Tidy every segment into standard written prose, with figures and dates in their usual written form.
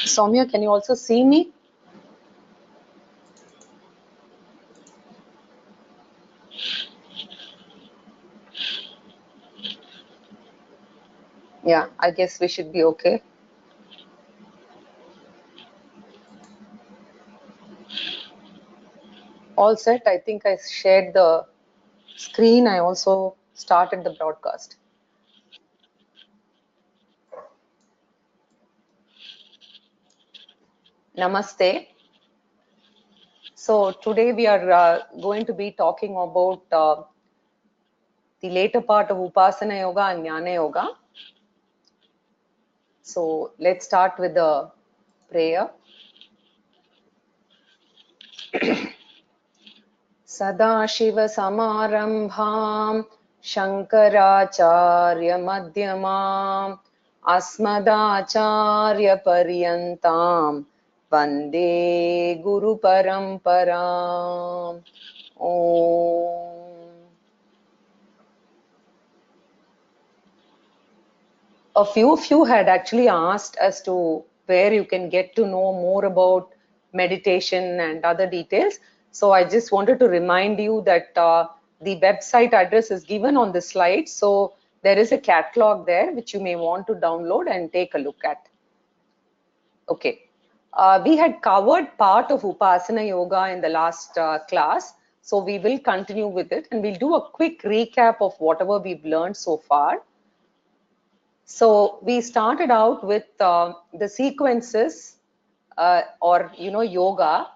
Soumya, can you also see me? Yeah, I guess we should be okay. All set. I think I shared the screen. I also started the broadcast. Namaste. So today we are going to be talking about the later part of Upasana Yoga and Jnana Yoga. So let's start with the prayer. Sadashiva-samarambham Shankaracharya-madhyamam Asmadacharya-paryantam Vande Guru-paramparam. Om. A few of you had actually asked as to where you can get to know more about meditation and other details. So I just wanted to remind you that the website address is given on the slide. So there is a catalog there which you may want to download and take a look at. Okay. We had covered part of Upasana Yoga in the last class. So we will continue with it and we'll do a quick recap of whatever we've learned so far. So we started out with the sequences or yoga.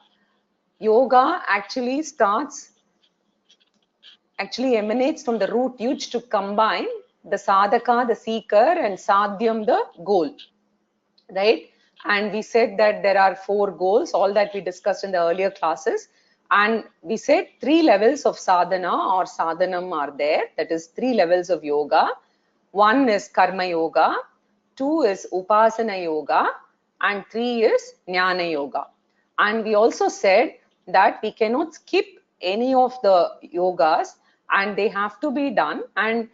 Yoga actually emanates from the root yuj to combine the sadhaka, the seeker, and sadhyam, the goal, right? And we said that there are 4 goals, all that we discussed in the earlier classes. And we said 3 levels of sadhana or sadhanam are there. That is 3 levels of yoga. 1 is karma yoga, 2 is upasana yoga, and 3 is jnana yoga. And we also said that we cannot skip any of the yogas and they have to be done, and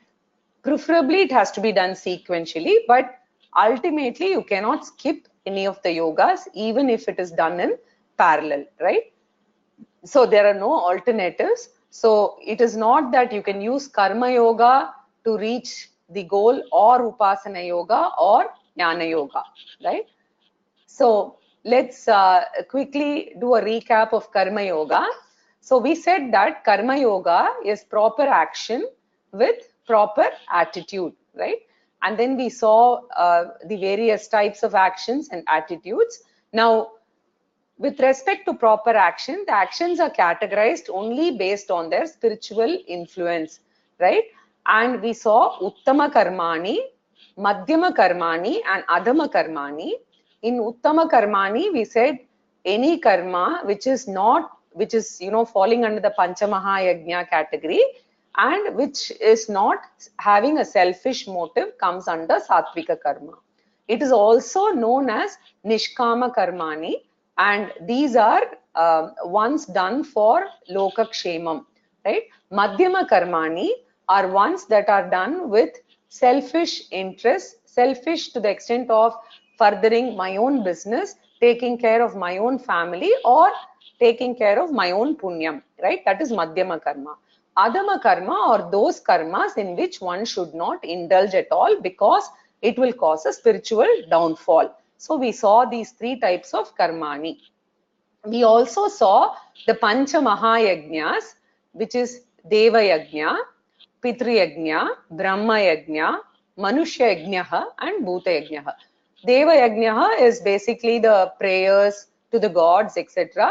preferably it has to be done sequentially, but ultimately you cannot skip any of the yogas even if it is done in parallel, right? So there are no alternatives. So it is not that you can use karma yoga to reach the goal or upasana yoga or jnana yoga, right? So let's quickly do a recap of karma yoga. So we said that karma yoga is proper action with proper attitude, right? And then we saw the various types of actions and attitudes. Now, with respect to proper action, the actions are categorized only based on their spiritual influence, right? And we saw Uttama Karmani, Madhyama Karmani, and Adhama Karmani. In Uttama Karmani, we said any karma which is falling under the Panchamahayajna category and which is not having a selfish motive comes under Sattvika Karma. It is also known as Nishkama Karmani, and these are ones done for Lokakshemam, right? Madhyama Karmani are ones that are done with selfish interest, selfish to the extent of furthering my own business, taking care of my own family, or taking care of my own punyam, right? That is Madhyama Karma. Adhama Karma are those karmas in which one should not indulge at all because it will cause a spiritual downfall. So we saw these 3 types of karmani. We also saw the Pancha Mahayajnas, which is Deva Yajna, Pitru Yajna, Brahma Yajna, Manushya Yajna, and Bhuta Yajna. Deva Yajna is basically the prayers to the gods, etc.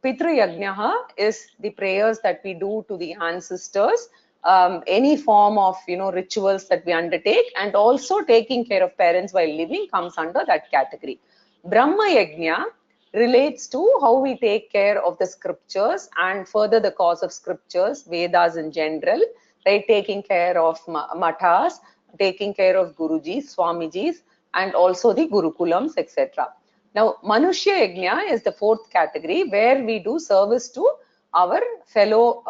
Pitru Yajna is the prayers that we do to the ancestors, any form of rituals that we undertake, and also taking care of parents while living comes under that category. Brahma Yajna relates to how we take care of the scriptures and further the cause of scriptures, Vedas in general, right? Taking care of mathas, taking care of Gurujis, Swamijis, and also the Gurukulams, etc. Now, Manushya Yajna is the 4th category where we do service to our fellow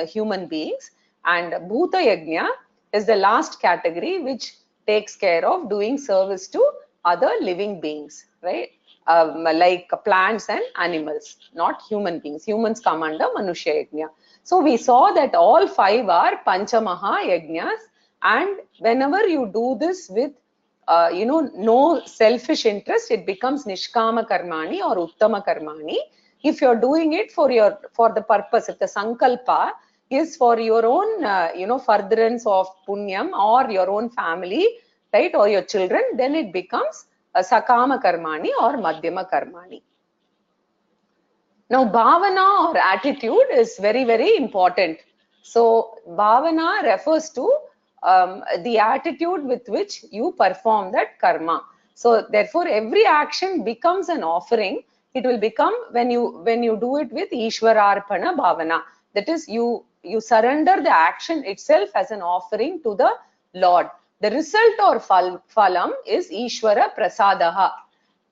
human beings, and Bhuta Yajna is the last category which takes care of doing service to other living beings, right? Like plants and animals, not human beings. Humans come under Manushya Yajna. So we saw that all 5 are Panchamaha Yajnas, and whenever you do this with no selfish interest, it becomes Nishkama Karmani or Uttama Karmani. If you're doing it for the purpose, if the Sankalpa is for your own, furtherance of Punyam or your own family, right, or your children, then it becomes a Sakama Karmani or Madhyama Karmani. Now, Bhavana or attitude is very, very important. So, Bhavana refers to the attitude with which you perform that karma. So, therefore, every action becomes an offering. It will become when you do it with Ishwararpana Bhavana. That is, you surrender the action itself as an offering to the Lord. The result or phalam is Ishwara Prasadaha.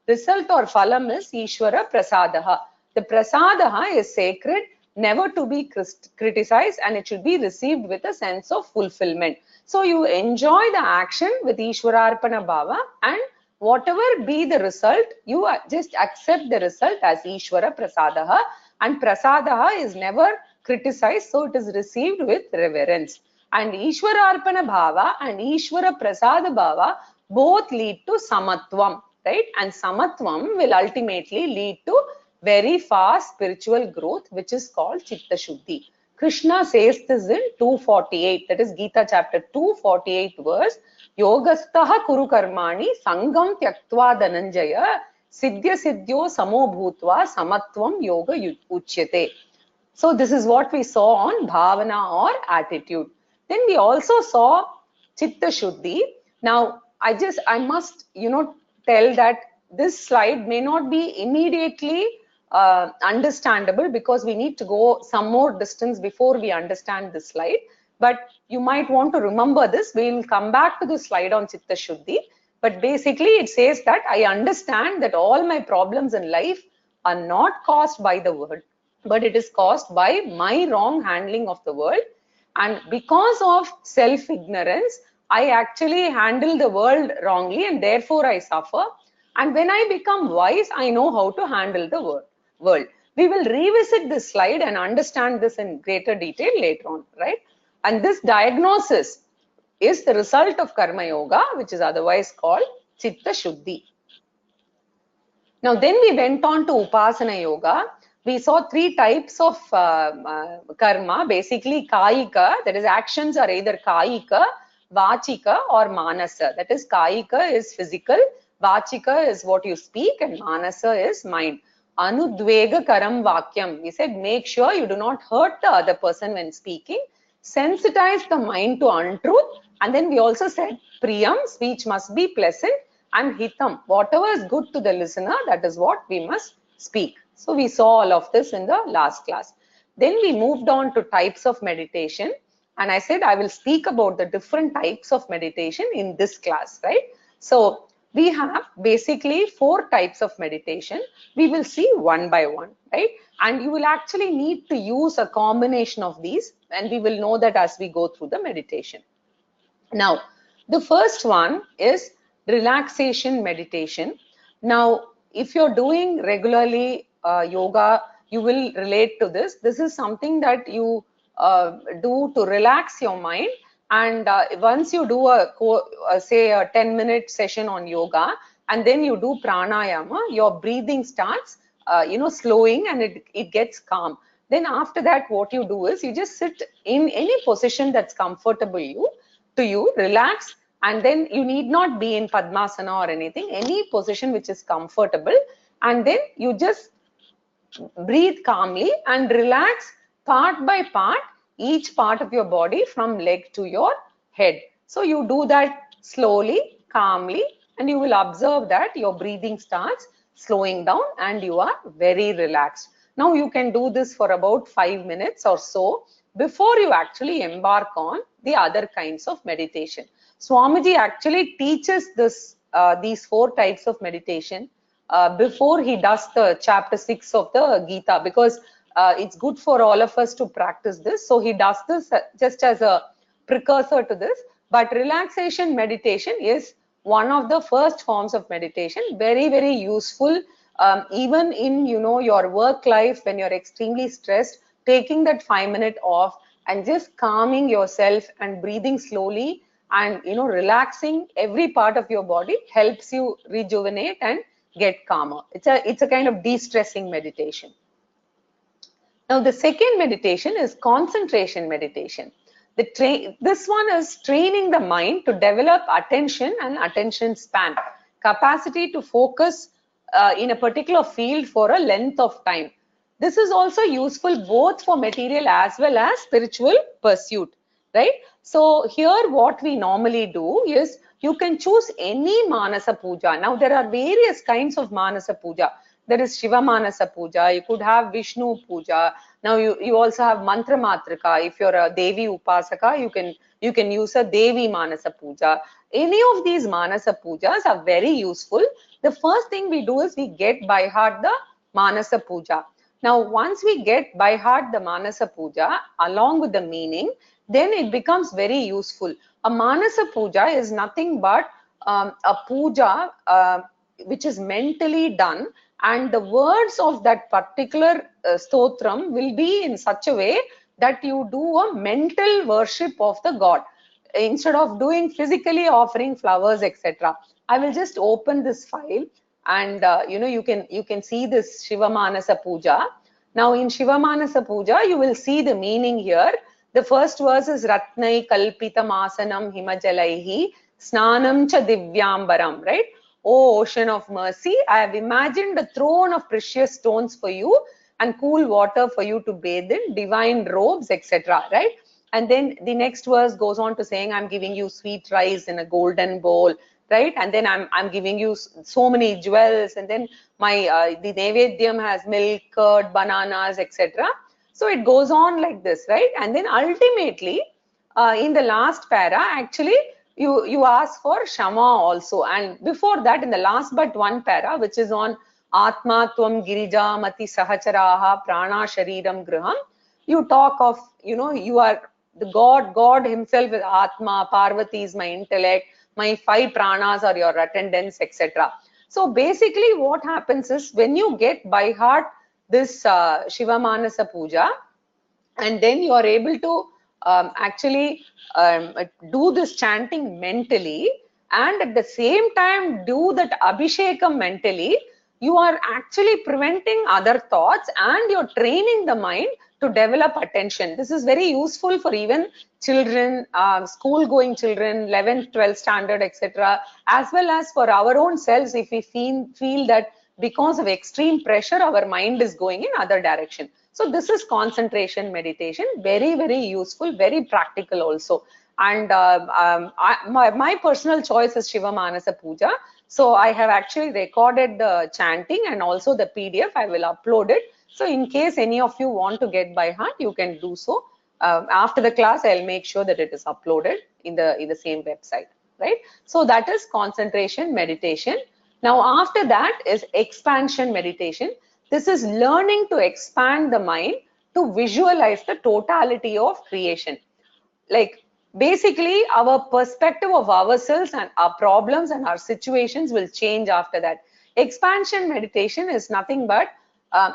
Result or phalam is Ishwara Prasadaha. The Prasadaha is sacred, never to be criticized, and it should be received with a sense of fulfillment. So you enjoy the action with Ishwararpana Bhava, and whatever be the result, you just accept the result as Ishwara Prasadaha, and Prasadaha is never criticized, so it is received with reverence. And Ishwararpana Bhava and Ishwara Prasada Bhava both lead to Samatvam, right? And Samatvam will ultimately lead to very fast spiritual growth, which is called Chitta Shuddhi. Krishna says this in 248, that is Gita chapter 248 verse, Yogastaha kuru karmani sangam tyaktva dhananjaya siddhya siddhyo samo bhutva samatvam yoga uchyate. So this is what we saw on Bhavana or attitude. Then we also saw Chitta Shuddhi. Now, I must, tell that this slide may not be immediately understandable because we need to go some more distance before we understand this slide. But you might want to remember this. We will come back to the slide on Chitta Shuddhi. But basically, it says that I understand that all my problems in life are not caused by the world, but it is caused by my wrong handling of the world. And because of self-ignorance, I actually handle the world wrongly, and therefore I suffer. And when I become wise, I know how to handle the world. We will revisit this slide and understand this in greater detail later on, right? And this diagnosis is the result of Karma Yoga, which is otherwise called Chitta Shuddhi. Now, then we went on to Upasana Yoga. We saw 3 types of karma, basically Kayika, that is actions are either Kayika, Vachika or Manasa. That is Kayika is physical, Vachika is what you speak, and Manasa is mind. Anudvega karam vakyam. We said make sure you do not hurt the other person when speaking. Sensitize the mind to untruth. And then we also said priyam, speech must be pleasant, and hitam, whatever is good to the listener, that is what we must speak. So we saw all of this in the last class. Then we moved on to types of meditation. And I said I will speak about the different types of meditation in this class, right? So we have basically 4 types of meditation. We will see one by one, right? And you will actually need to use a combination of these, and we will know that as we go through the meditation. Now, the first one is relaxation meditation. Now, if you're doing regularly yoga, you will relate to this. This is something that you do to relax your mind. And once you do say a 10-minute session on yoga, and then you do pranayama, your breathing starts, slowing, and it gets calm. Then after that, what you do is you just sit in any position that's comfortable to you, relax, and then you need not be in Padmasana or anything, any position which is comfortable, and then you just breathe calmly and relax part by part, each part of your body from leg to your head. So you do that slowly, calmly, and you will observe that your breathing starts slowing down and you are very relaxed. Now you can do this for about 5 minutes or so before you actually embark on the other kinds of meditation. Swamiji actually teaches these 4 types of meditation before he does the chapter 6 of the Gita, because it's good for all of us to practice this. So he does this just as a precursor to this. But relaxation meditation is one of the first forms of meditation, very, very useful. Even in, your work life, when you're extremely stressed, taking that 5 minute off and just calming yourself and breathing slowly and, relaxing every part of your body helps you rejuvenate and get calmer. It's a kind of de-stressing meditation. Now, the second meditation is concentration meditation. This one is training the mind to develop attention and attention span, capacity to focus in a particular field for a length of time. This is also useful both for material as well as spiritual pursuit, right? So here what we normally do is you can choose any Manasa Puja. Now there are various kinds of Manasa Puja. There is Shiva Manasa Puja, you could have Vishnu Puja. Now you also have Mantra Matrika. If you're a Devi Upasaka, you can use a Devi Manasa Puja. Any of these Manasa Pujas are very useful. The first thing we do is we get by heart the Manasa Puja. Now once we get by heart the Manasa Puja along with the meaning, then it becomes very useful. A Manasa Puja is nothing but a puja which is mentally done, and the words of that particular stotram will be in such a way that you do a mental worship of the god instead of doing physically offering flowers, etc. I will just open this file, and you can see this Shiva Manasa Puja. Now in Shiva Manasa Puja you will see the meaning here. The first verse is Ratnai Kalpitam Asanam Himajalaihi Snanam Cha Divyambaram, right? O ocean of mercy, I have imagined a throne of precious stones for you and cool water for you to bathe in, divine robes, etc. Right? And then the next verse goes on to saying, I'm giving you sweet rice in a golden bowl, right? And then I'm giving you so many jewels, and then the Nevedyam has milk, curd, bananas, etc. So it goes on like this, right? And then ultimately, in the last para, actually, you ask for Shama also. And before that, in the last but one para, which is on Atma Tvam Girija Mati Sahacharaha Prana Shariram Griham, you talk of, you are the God himself is Atma, Parvati is my intellect, my 5 pranas are your attendants, etc. So basically what happens is when you get by heart this Shiva Manasa Puja, and then you are able to actually do this chanting mentally, and at the same time do that Abhishekam mentally, you are actually preventing other thoughts and you're training the mind to develop attention. This is very useful for even children, school-going children, 11th, 12th standard, etc., as well as for our own selves if we feel that because of extreme pressure, our mind is going in other direction. So this is concentration meditation, very, very useful, very practical also. And my personal choice is Shiva Manasa Puja. So I have actually recorded the chanting and also the PDF. I will upload it. So in case any of you want to get by heart, you can do so. After the class, I'll make sure that it is uploaded in the same website, right? So that is concentration meditation. Now after that is expansion meditation. This is learning to expand the mind to visualize the totality of creation. Like basically our perspective of ourselves and our problems and our situations will change after that. Expansion meditation is nothing but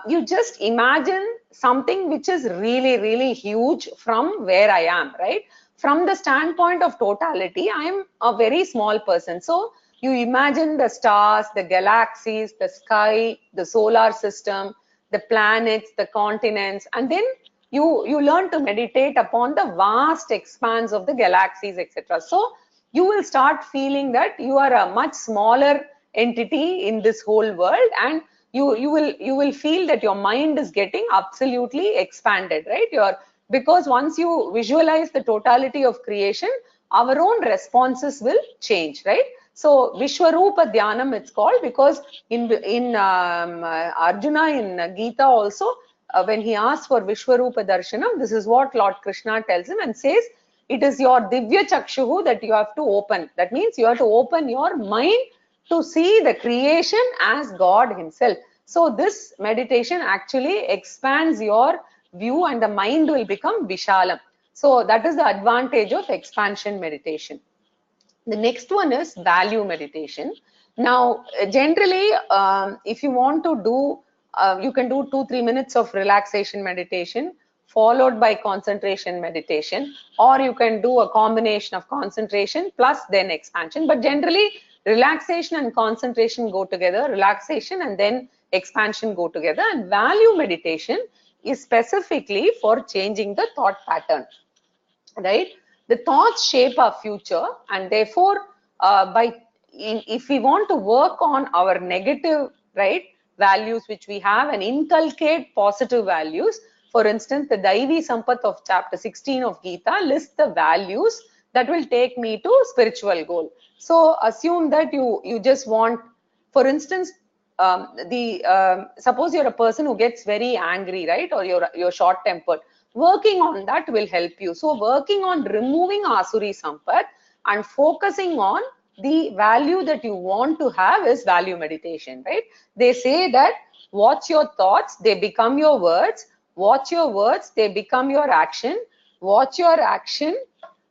you just imagine something which is really, really huge from where I am, right? From the standpoint of totality, I am a very small person. So you imagine the stars, the galaxies, the sky, the solar system, the planets, the continents, and then you learn to meditate upon the vast expanse of the galaxies, etc. So you will start feeling that you are a much smaller entity in this whole world, and you will feel that your mind is getting absolutely expanded, right? Because once you visualize the totality of creation, our own responses will change, right? So Vishwarupa Dhyanam it's called, because in Arjuna in Gita also, when he asks for Vishwarupa Darshanam, this is what Lord Krishna tells him and says, it is your Divya Chakshuhu that you have to open. That means you have to open your mind to see the creation as God himself. So this meditation actually expands your view and the mind will become Vishalam. So that is the advantage of expansion meditation. The next one is value meditation. Now, generally, if you want to do, you can do 2-3 minutes of relaxation meditation followed by concentration meditation, or you can do a combination of concentration plus then expansion. But generally, relaxation and concentration go together, relaxation and then expansion go together, and value meditation is specifically for changing the thought pattern, right? The thoughts shape our future, and therefore, if we want to work on our negative, right, values which we have and inculcate positive values, for instance, the Daivi Sampath of chapter 16 of Gita lists the values that will take me to spiritual goal. So assume that you just want, for instance, suppose you're a person who gets very angry, right, or you're short tempered. Working on that will help you. So working on removing Asuri Sampath and focusing on the value that you want to have is value meditation, right? They say that watch your thoughts, they become your words. Watch your words, they become your action. Watch your action,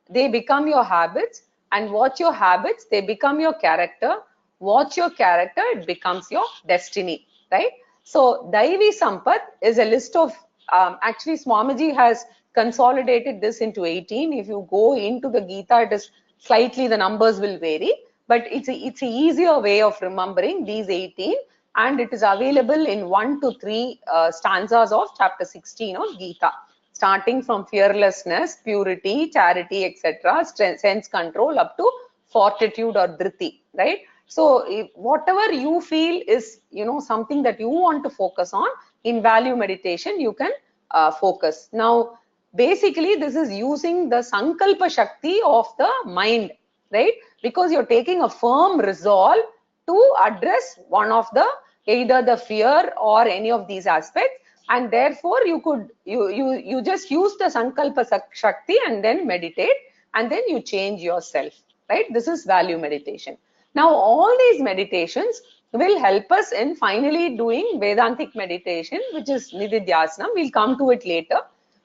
they become your habits. And watch your habits, they become your character. Watch your character, it becomes your destiny, right? So Daivi Sampath is a list of, actually Swamiji has consolidated this into 18. If you go into the Gita, it is slightly, the numbers will vary, but it's a easier way of remembering these 18, and it is available in 1 to 3 stanzas of chapter 16 of Gita, starting from fearlessness, purity, charity, etc., sense control, up to fortitude or dhriti, right? So whatever you feel is, something that you want to focus on, in value meditation, you can focus. Now, basically, this is using the sankalpa shakti of the mind, right? Because you're taking a firm resolve to address one of the, either the fear or any of these aspects, and therefore you just use the sankalpa shakti and then meditate, and then you change yourself, right? This is value meditation. Now, all these meditations will help us in finally doing Vedantic meditation, which is Nididhyaasanam. We'll come to it later.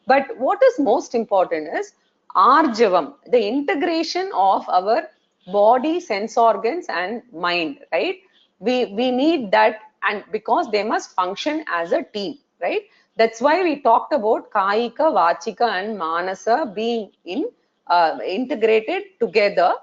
But what is most important is aarjavam, the integration of our body, sense organs, and mind, right? We need that, and because they must function as a team, right? That's why we talked about Kaika, Vachika, and Manasa being integrated together,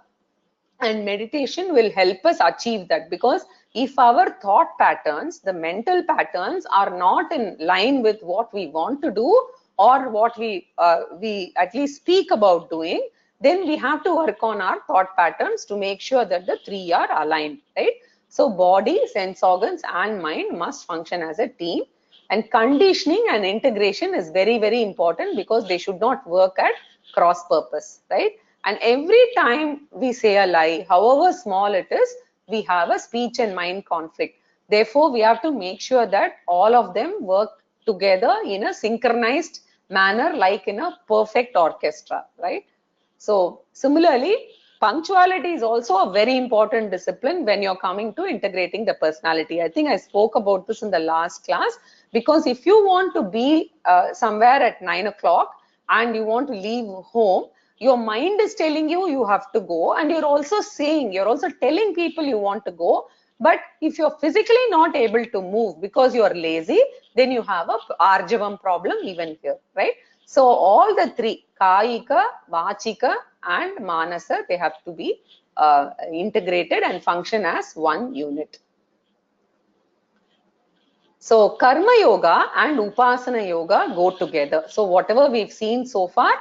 and meditation will help us achieve that, because if our thought patterns, the mental patterns, are not in line with what we want to do, or what we at least speak about doing, then we have to work on our thought patterns to make sure that the three are aligned, right? So body, sense organs, and mind must function as a team, and conditioning and integration is very, very important, because they should not work at cross purpose, right? And every time we say a lie, however small it is, we have a speech and mind conflict. Therefore, we have to make sure that all of them work together in a synchronized manner, like in a perfect orchestra, right? So similarly, punctuality is also a very important discipline when you're coming to integrating the personality. I think I spoke about this in the last class, because if you want to be somewhere at 9 o'clock and you want to leave home, your mind is telling you you have to go, and you're also telling people you want to go. But if you're physically not able to move because you're lazy, then you have a aarjavam problem even here, right? So all the three, Kaika, Vachika, and Manasa, they have to be integrated and function as one unit. So Karma Yoga and Upasana Yoga go together. So whatever we've seen so far,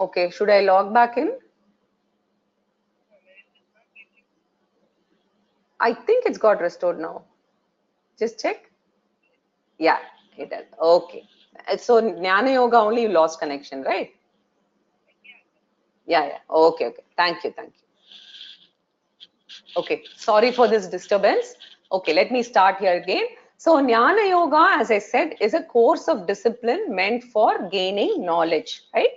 Okay, should I log back in? I think it's got restored now. Just check. Yeah, it does. Okay. So Jnanayoga only you lost connection, right? Yeah, yeah. Okay, okay. Thank you, thank you. Okay, sorry for this disturbance. Okay, let me start here again. So Jnanayoga, as I said, is a course of discipline meant for gaining knowledge, right?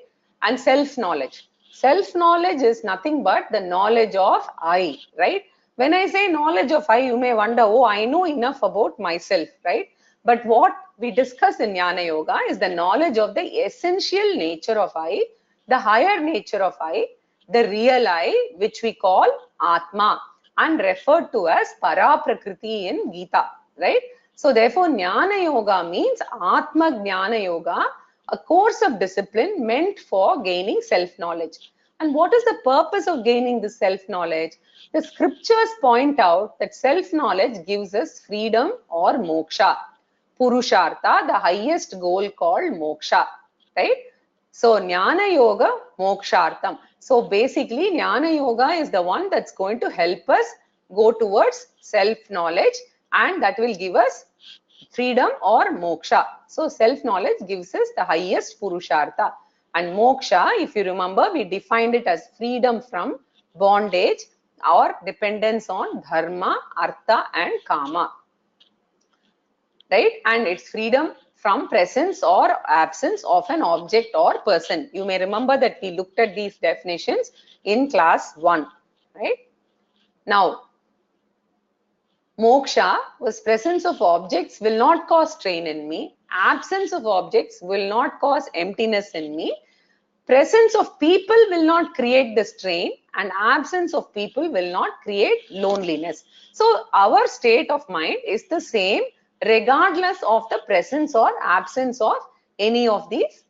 And self-knowledge. Self-knowledge is nothing but the knowledge of I, right? When I say knowledge of I, you may wonder, oh, I know enough about myself, right? But what we discuss in Jnana Yoga is the knowledge of the essential nature of I, the higher nature of I, the real I, which we call Atma and referred to as Para Prakriti in Gita, right? So therefore, Jnana Yoga means Atma Jnana Yoga, a course of discipline meant for gaining self-knowledge. And what is the purpose of gaining this self-knowledge? The scriptures point out that self-knowledge gives us freedom or moksha. Purushartha, the highest goal called moksha, right? So Jnana Yoga, Mokshartham. So basically Jnana Yoga is the one that's going to help us go towards self-knowledge and that will give us freedom or moksha. So self-knowledge gives us the highest Purushartha. And moksha, if you remember, we defined it as freedom from bondage or dependence on dharma, artha and kama, right? And it's freedom from presence or absence of an object or person. You may remember that we looked at these definitions in class 1, right? Now, moksha was presence of objects will not cause strain in me. Absence of objects will not cause emptiness in me. Presence of people will not create the strain and absence of people will not create loneliness. So our state of mind is the same regardless of the presence or absence of any of these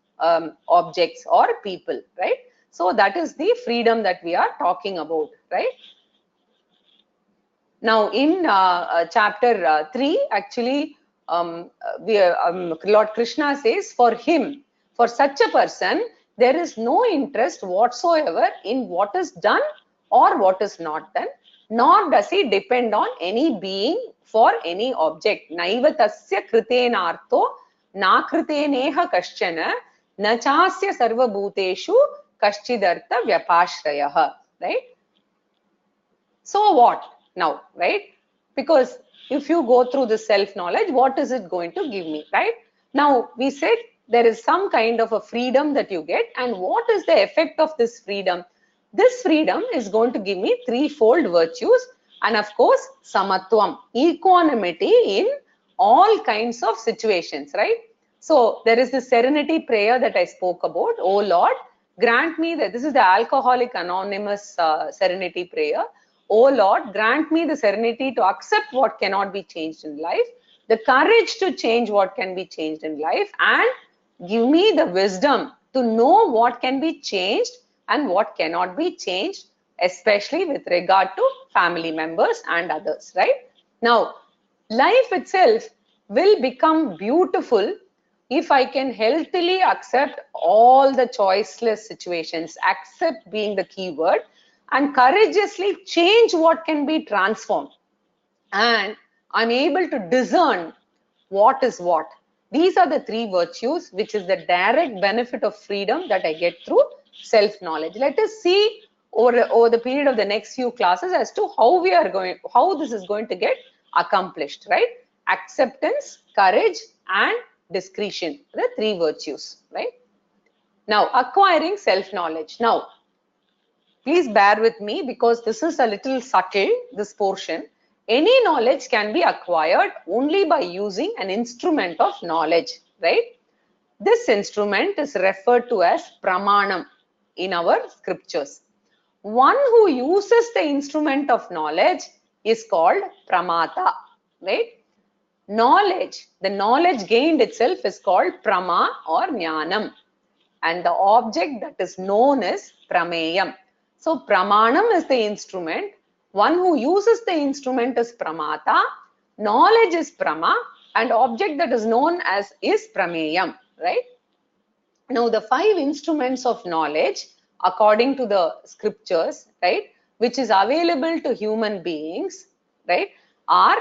objects or people, right? So that is the freedom that we are talking about, right? Now in chapter 3, actually, Lord Krishna says, for him, for such a person, there is no interest whatsoever in what is done or what is not done, nor does he depend on any being for any object. Naiva tasya kritenartho na kriteneha kaschana na chasya sarva bhuteshu kaschidartha vyapashrayah, right? So what now, right? Because if you go through the self-knowledge, what is it going to give me, right? Now, we said there is some kind of a freedom that you get, and what is the effect of this freedom? This freedom is going to give me threefold virtues, and of course, samatvam, equanimity in all kinds of situations, right? So, there is the serenity prayer that I spoke about. Oh Lord, grant me that. This is the Alcoholic Anonymous serenity prayer. Oh Lord, grant me the serenity to accept what cannot be changed in life, the courage to change what can be changed in life, and give me the wisdom to know what can be changed and what cannot be changed, especially with regard to family members and others, right? Now, life itself will become beautiful if I can healthily accept all the choiceless situations, accept being the key word, and courageously change what can be transformed. And I'm able to discern what is what. These are the three virtues, which is the direct benefit of freedom that I get through self-knowledge. Let us see over the period of the next few classes as to how this is going to get accomplished, right? Acceptance, courage, and discretion, the three virtues, right? Now, acquiring self-knowledge. Now, please bear with me because this is a little subtle, this portion. Any knowledge can be acquired only by using an instrument of knowledge, right? This instrument is referred to as pramanam in our scriptures. One who uses the instrument of knowledge is called pramata, right? Knowledge, the knowledge gained itself is called prama or jnanam, and the object that is known is prameyam. So pramanam is the instrument. One who uses the instrument is pramata, knowledge is prama, and object that is known as is prameyam, right? Now, the 5 instruments of knowledge, according to the scriptures, right, which is available to human beings, right, are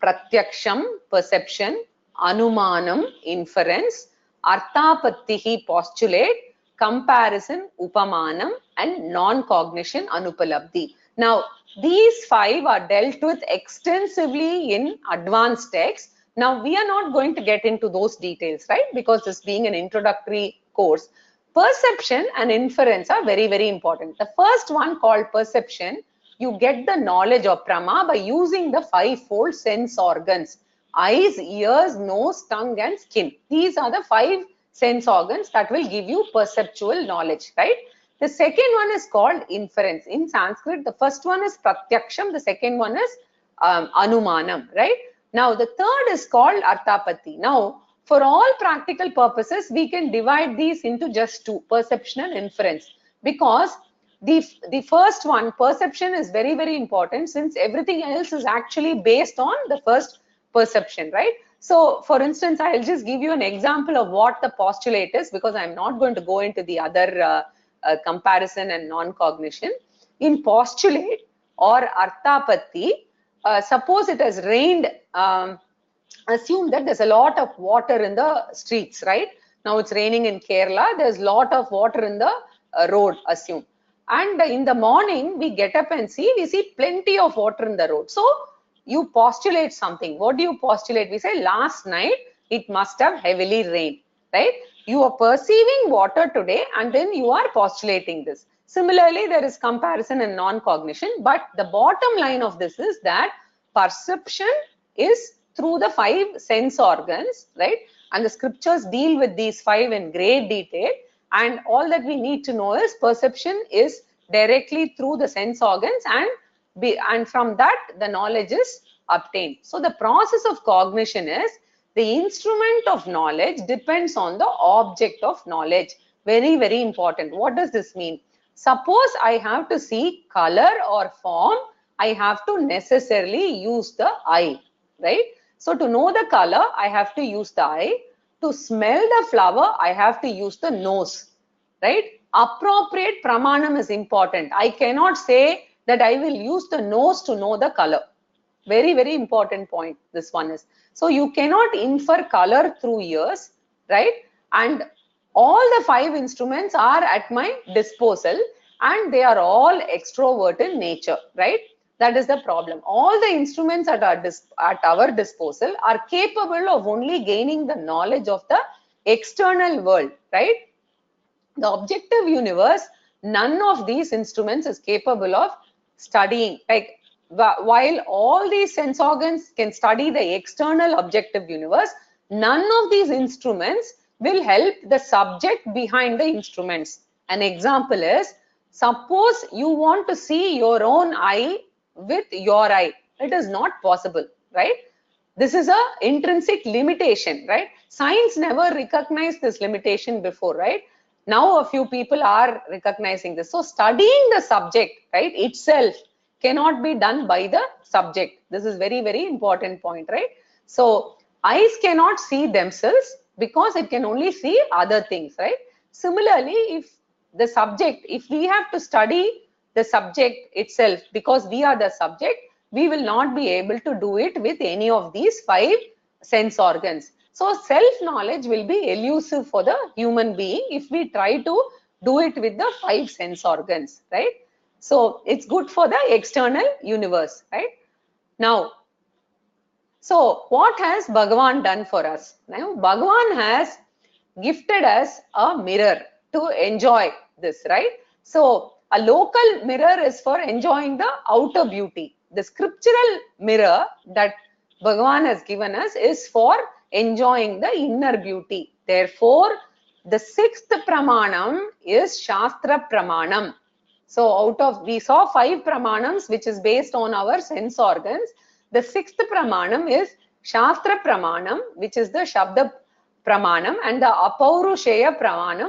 pratyaksham, perception, anumanam, inference, arthapattihi, postulate, comparison, upamanam, and non-cognition, anupalabdhi. Now, these 5 are dealt with extensively in advanced texts. Now, we are not going to get into those details, right? Because this being an introductory course. Perception and inference are very, very important. The first one, called perception, you get the knowledge of prama by using the 5-fold sense organs: eyes, ears, nose, tongue, and skin. These are the 5 sense organs that will give you perceptual knowledge, right? The second one is called inference. In Sanskrit, the first one is pratyaksham, the second one is anumanam, right? Now, the third is called arthapatti. Now, for all practical purposes, we can divide these into just 2, perception and inference, because the first one, perception, is very, very important, since everything else is actually based on the first perception, right? So, for instance, I'll just give you an example of what the postulate is, because I'm not going to go into the other comparison and non-cognition. In postulate or arthapatti, suppose it has rained, assume that there's a lot of water in the streets, right? Now it's raining in Kerala, there's a lot of water in the road, assume. And in the morning, we get up and see, we see plenty of water in the road. So you postulate something. What do you postulate? We say, last night it must have heavily rained, right? You are perceiving water today, and then you are postulating this. Similarly, there is comparison and non-cognition, but the bottom line of this is that perception is through the 5 sense organs, right? And the scriptures deal with these 5 in great detail. And all that we need to know is perception is directly through the sense organs, and from that the knowledge is obtained. So the process of cognition is, the instrument of knowledge depends on the object of knowledge. Very, very important. What does this mean? Suppose I have to see color or form, I have to necessarily use the eye, right? So to know the color, I have to use the eye. To smell the flower, I have to use the nose, right? Appropriate pramanam is important. I cannot say that I will use the nose to know the color. Very, very important point, this one is. So you cannot infer color through ears, right? And all the 5 instruments are at my disposal, and they are all extrovert in nature, right? That is the problem. All the instruments at our disposal are capable of only gaining the knowledge of the external world, right? The objective universe, none of these instruments is capable of studying. Like, while all these sense organs can study the external objective universe, none of these instruments will help the subject behind the instruments. An example is, suppose you want to see your own eye with your eye. It is not possible, right? This is an intrinsic limitation, right? Science never recognized this limitation before, right? Now a few people are recognizing this. So studying the subject, right, itself cannot be done by the subject. This is very, very important point, right? So eyes cannot see themselves because it can only see other things, right? Similarly, if the subject, if we have to study the subject itself because we are the subject, we will not be able to do it with any of these 5 sense organs. So self-knowledge will be elusive for the human being if we try to do it with the 5 sense organs, right? So it's good for the external universe, right? Now, so what has Bhagavan done for us? Now, Bhagavan has gifted us a mirror to enjoy this, right? So a local mirror is for enjoying the outer beauty. The scriptural mirror that Bhagavan has given us is for enjoying the inner beauty. Therefore, the 6th pramanam is Shastra pramanam. So we saw 5 pramanams, which is based on our sense organs. The 6th pramanam is Shastra pramanam, which is the Shabda pramanam, and the Apaurusheya pramanam,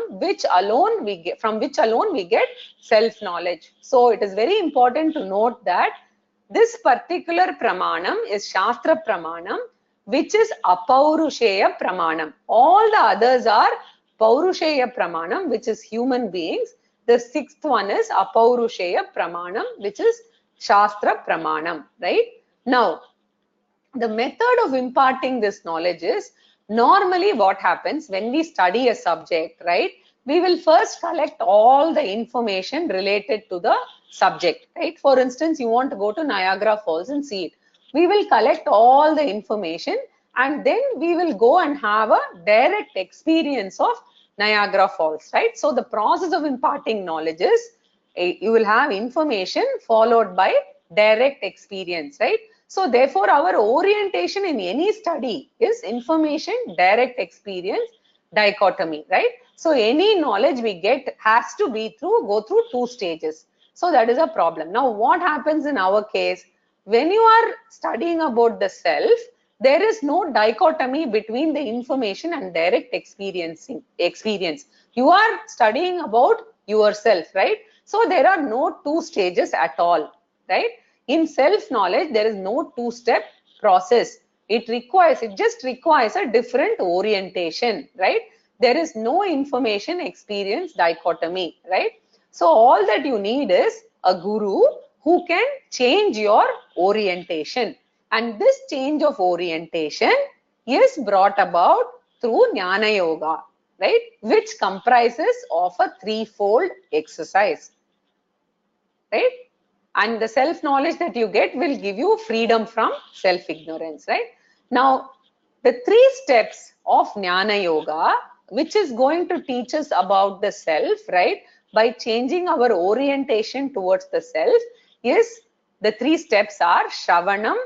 from which alone we get self-knowledge. So it is very important to note that this particular pramanam is Shastra pramanam, which is Apaurusheya pramanam. All the others are Paurusheya Pramanam, which is human beings. The sixth one is Apaurusheya Pramanam, which is Shastra Pramanam, right? Now, the method of imparting this knowledge is, normally what happens when we study a subject, right? We will first collect all the information related to the subject, right? For instance, you want to go to Niagara Falls and see it. We will collect all the information and then we will go and have a direct experience of Niagara Falls, right? So the process of imparting knowledge is, you will have information followed by direct experience, right? So therefore, our orientation in any study is information, direct experience, dichotomy, right? So any knowledge we get has to be go through two stages. So that is a problem. Now, what happens in our case? When you are studying about the self, there is no dichotomy between the information and direct experience. You are studying about yourself, right? So there are no two stages at all, right? In self-knowledge, there is no two-step process. It just requires a different orientation, right? There is no information experience dichotomy, right? So all that you need is a guru who can change your orientation. And this change of orientation is brought about through Jnanayoga, right? Which comprises of a threefold exercise, right? And the self-knowledge that you get will give you freedom from self-ignorance, right? Now, the three steps of Jnanayoga, which is going to teach us about the self, right? By changing our orientation towards the self, is the three steps are Shravanam,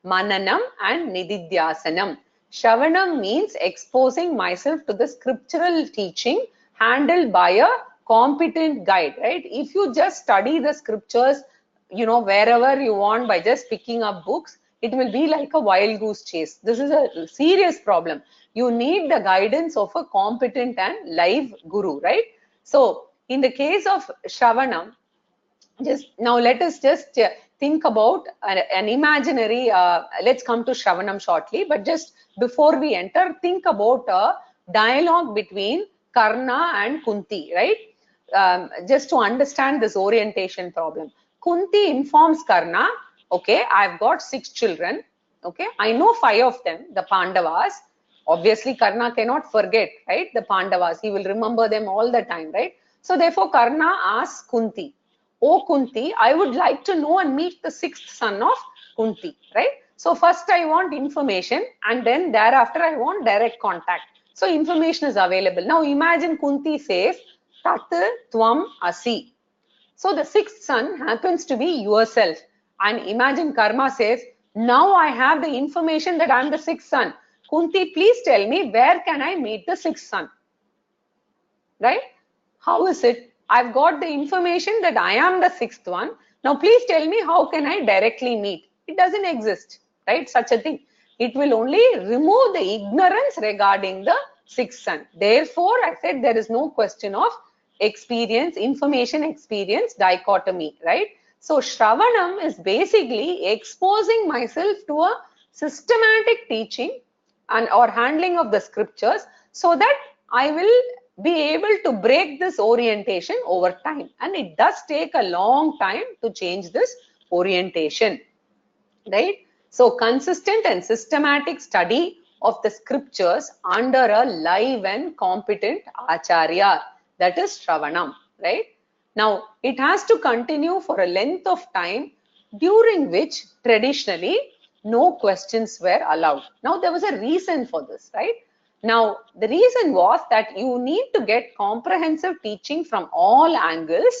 Mananam and Nididhyaasanam. Shravanam means exposing myself to the scriptural teaching handled by a competent guide, right? If you just study the scriptures, wherever you want by just picking up books, it will be like a wild goose chase. This is a serious problem. You need the guidance of a competent and live guru, right? So in the case of Shravanam, now let us just think about an imaginary, let's come to Shravanam shortly, but just before we enter, think about a dialogue between Karna and Kunti, right? Just to understand this orientation problem. Kunti informs Karna, okay, I've got 6 children, okay, I know 5 of them, the Pandavas. Obviously, Karna cannot forget, right, the Pandavas. He will remember them all the time, right? So therefore, Karna asks Kunti, "Oh Kunti, I would like to know and meet the 6th son of Kunti," right? So first I want information and then thereafter I want direct contact. So information is available. Now imagine Kunti says, "Tat tvam asi." So the 6th son happens to be yourself. And imagine Karma says, "Now I have the information that I am the 6th son. Kunti, please tell me, where can I meet the 6th son?" Right? How is it? I've got the information that I am the 6th one. Now please tell me, how can I directly meet? It doesn't exist, right? Such a thing. It will only remove the ignorance regarding the 6th son. Therefore, I said there is no question of experience, information experience dichotomy, right? So Shravanam is basically exposing myself to a systematic teaching and or handling of the scriptures so that I will be able to break this orientation over time. And it does take a long time to change this orientation, right? So consistent and systematic study of the scriptures under a live and competent acharya, that is Shravanam, right? Now, it has to continue for a length of time during which traditionally no questions were allowed. Now, there was a reason for this, right? Now, the reason was that you need to get comprehensive teaching from all angles,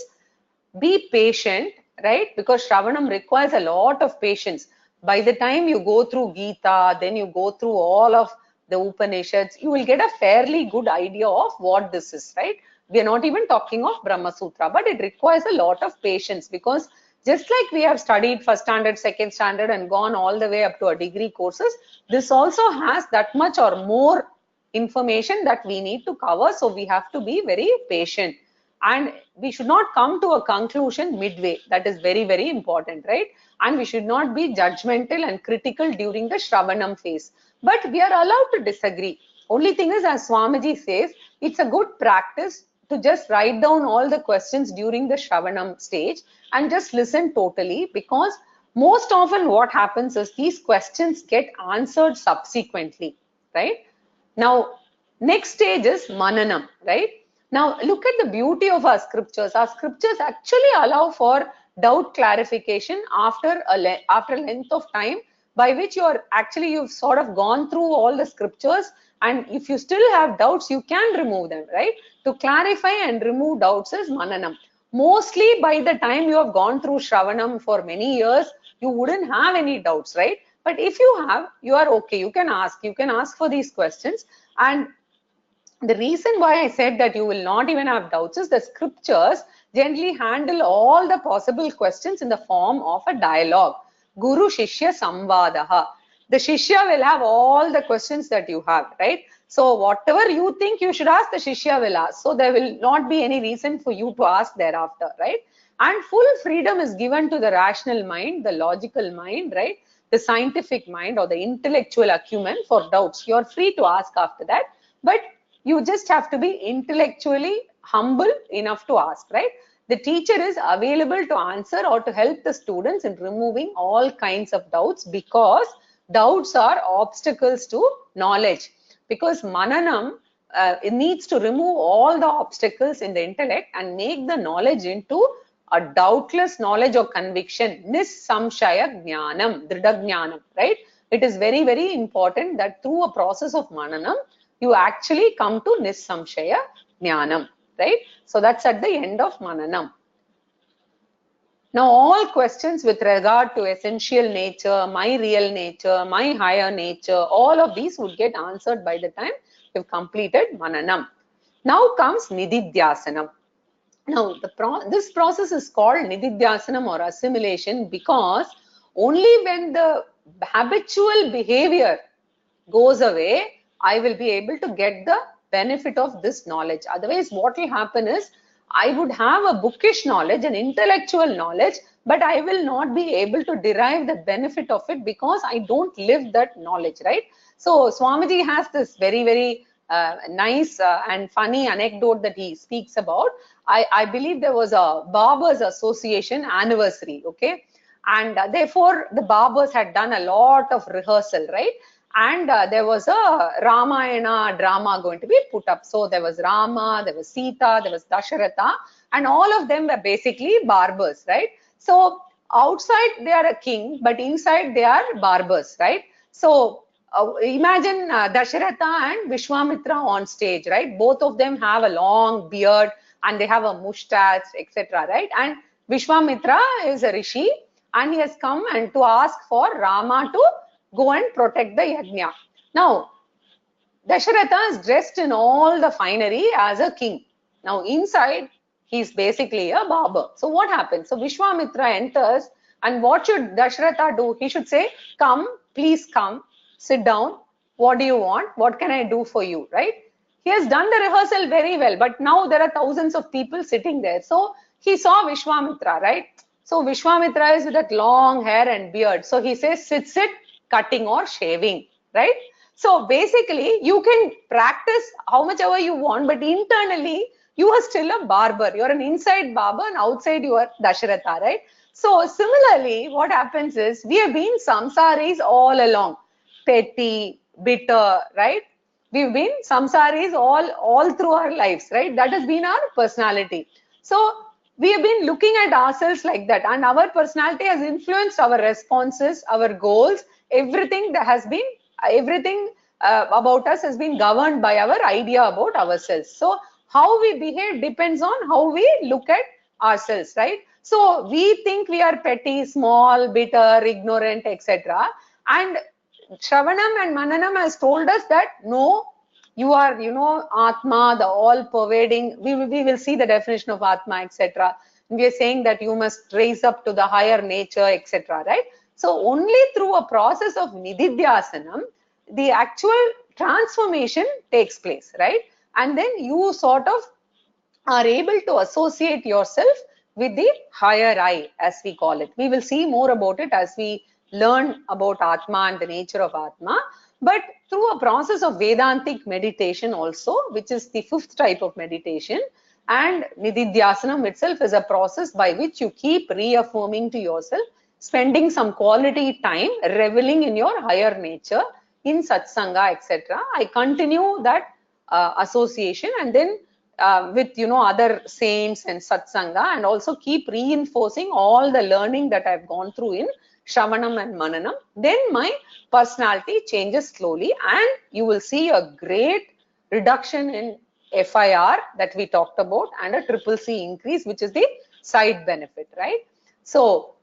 be patient, right? Because Shravanam requires a lot of patience. By the time you go through Gita, then you go through all of the Upanishads, you will get a fairly good idea of what this is, right? We are not even talking of Brahma Sutra, but it requires a lot of patience because just like we have studied first standard, second standard and gone all the way up to a degree courses, this also has that much or more information that we need to cover. So we have to be very patient and we should not come to a conclusion midway. That is very, very important, right? And we should not be judgmental and critical during the Shravanam phase. But we are allowed to disagree. Only thing is, as Swamiji says, it's a good practice to just write down all the questions during the Shravanam stage and just listen totally, because most often what happens is these questions get answered subsequently, right? Now, next stage is Mananam, right? Now, look at the beauty of our scriptures. Our scriptures actually allow for doubt clarification after a length of time, by which you've sort of gone through all the scriptures, and if you still have doubts, you can remove them, right? To clarify and remove doubts is Mananam. Mostly by the time you have gone through Shravanam for many years, you wouldn't have any doubts, right? But if you have, you are okay. You can ask for these questions. And the reason why I said that you will not even have doubts is the scriptures generally handle all the possible questions in the form of a dialogue. Guru Shishya Samvadaha. The Shishya will have all the questions that you have, right? So whatever you think you should ask, the Shishya will ask. So there will not be any reason for you to ask thereafter, right? And full freedom is given to the rational mind, the logical mind, right? The scientific mind or the intellectual acumen for doubts. You're free to ask after that, but you just have to be intellectually humble enough to ask, right? The teacher is available to answer or to help the students in removing all kinds of doubts, because doubts are obstacles to knowledge. Because Mananam, it needs to remove all the obstacles in the intellect and make the knowledge into a doubtless knowledge or conviction. Nissamshaya Jnanam, Dridha Jnanam, right? It is very, very important that through a process of Mananam, you actually come to Nissamshaya Jnanam, right? So that's at the end of Mananam. Now, all questions with regard to essential nature, my real nature, my higher nature, all of these would get answered by the time you've completed Mananam. Now comes Nididhyaasanam. Now, this process is called Nididhyaasanam or assimilation, because only when the habitual behavior goes away, I will be able to get the benefit of this knowledge. Otherwise, what will happen is, I would have a bookish knowledge, an intellectual knowledge, but I will not be able to derive the benefit of it because I don't live that knowledge, right? So Swamiji has this very, very nice and funny anecdote that he speaks about. I believe there was a Barbers Association anniversary, okay? And therefore, the Barbers had done a lot of rehearsal, right? And there was a Ramayana drama going to be put up. So there was Rama, there was Sita, there was Dasharatha, and all of them were basically barbers, right? So outside they are a king, but inside they are barbers, right? So imagine Dasharatha and Vishwamitra on stage, right? Both of them have a long beard and they have a mustache, etc., right? And Vishwamitra is a rishi, and he has come and to ask for Rama to go and protect the yajna. Now, Dasharatha is dressed in all the finery as a king. Now, inside, he's basically a barber. So, what happens? So, Vishwamitra enters, and what should Dasharatha do? He should say, come, please come, sit down. What do you want? What can I do for you, right? He has done the rehearsal very well, but now there are thousands of people sitting there. So, he saw Vishwamitra, right? So, Vishwamitra is with that long hair and beard. So, he says, sit, cutting or shaving, right? So basically, you can practice how much ever you want, but internally, you are still a barber. You're an inside barber and outside you are Dasharatha, right? So similarly, what happens is, we have been samsaris all along, petty, bitter, right? We've been samsaris all through our lives, right? That has been our personality. So we have been looking at ourselves like that, and our personality has influenced our responses, our goals, everything that has been, everything about us has been governed by our idea about ourselves. So how we behave depends on how we look at ourselves, right? So we think we are petty, small, bitter, ignorant, etc. And Shravanam and Mananam has told us that no, you are, Atma, the all-pervading. We will see the definition of Atma, etc. We are saying that you must raise up to the higher nature, etc. Right? So only through a process of Nididhyaasanam, the actual transformation takes place, right? And then you sort of are able to associate yourself with the higher I, as we call it. We will see more about it as we learn about Atma and the nature of Atma. But through a process of Vedantic meditation also, which is the 5th type of meditation, and Nididhyaasanam itself is a process by which you keep reaffirming to yourself, spending some quality time reveling in your higher nature, in satsanga, etc. I continue that association, and then with other saints and satsanga, and also keep reinforcing all the learning that I've gone through in Shravanam and Mananam. Then my personality changes slowly, and you will see a great reduction in FIR that we talked about, and a triple C increase, which is the side benefit, right? So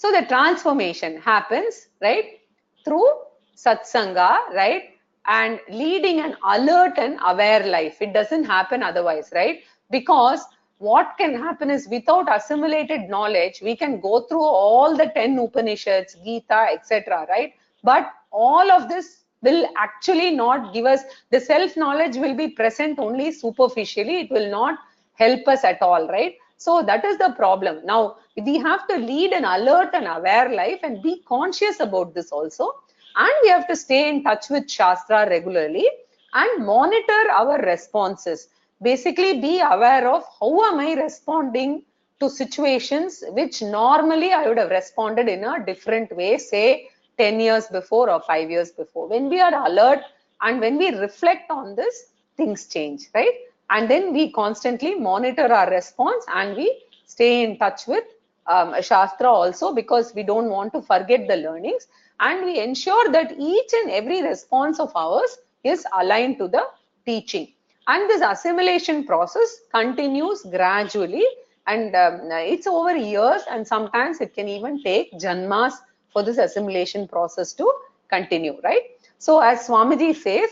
the transformation happens, right, through satsanga, right, and leading an alert and aware life. It doesn't happen otherwise, right? Because what can happen is, without assimilated knowledge, we can go through all the 10 Upanishads, Gita, etc., right? But all of this will actually not give us, the self-knowledge will be present only superficially. It will not help us at all, right? So that is the problem. Now, we have to lead an alert and aware life and be conscious about this also. And we have to stay in touch with Shastra regularly and monitor our responses. Basically, be aware of how am I responding to situations which normally I would have responded in a different way, say 10 years before or 5 years before. When we are alert and when we reflect on this, things change, right? And then we constantly monitor our response, and we stay in touch with Shastra also, because we don't want to forget the learnings, and we ensure that each and every response of ours is aligned to the teaching. And this assimilation process continues gradually, and it's over years, and sometimes it can even take janmas for this assimilation process to continue, right? So as Swamiji says,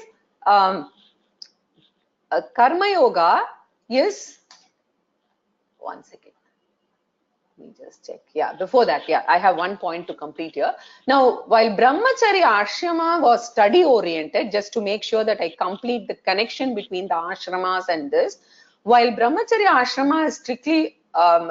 Karma Yoga is, one second, let me just check. Yeah, before that, yeah, I have one point to complete here. Now, while Brahmacharya Ashrama was study oriented, just to make sure that I complete the connection between the ashramas and this, while Brahmacharya Ashrama is strictly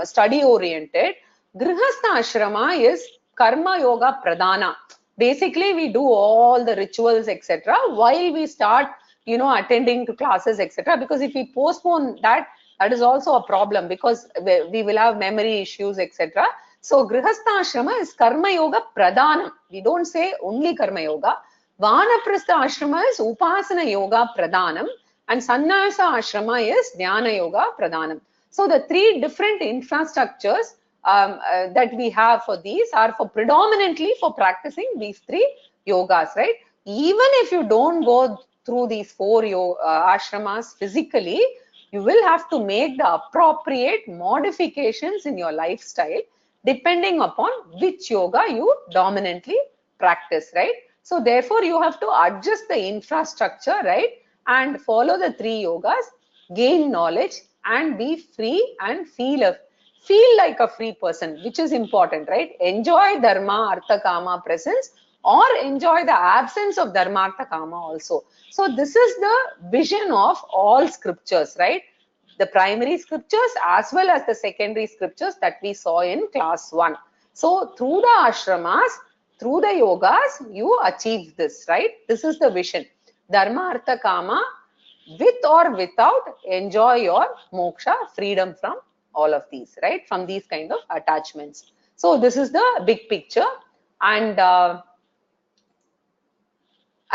study oriented, Grihastha Ashrama is Karma Yoga Pradhana. Basically, we do all the rituals, etc., while we start attending to classes, etc. Because if we postpone that, that is also a problem, because we will have memory issues, etc. So Grihastha Ashrama is Karma Yoga Pradhanam. We don't say only Karma Yoga. Vanaprastha Ashrama is Upasana Yoga Pradhanam, and Sannyasa Ashrama is Jnana Yoga Pradhanam. So the three different infrastructures that we have for these are for predominantly for practicing these three yogas, right? Even if you don't go through these 4 ashramas physically, you will have to make the appropriate modifications in your lifestyle depending upon which yoga you dominantly practice, right? So therefore, you have to adjust the infrastructure, right? And follow the 3 yogas, gain knowledge, and be free and feel like a free person, which is important, right? Enjoy dharma, artha, kama presence, or enjoy the absence of dharma, artha, kama also. So this is the vision of all scriptures, right? The primary scriptures as well as the secondary scriptures that we saw in class 1. So through the ashramas, through the yogas, you achieve this, right? This is the vision. Dharma, artha, kama, with or without, enjoy your moksha, freedom from all of these, right? From these kind of attachments. So this is the big picture. And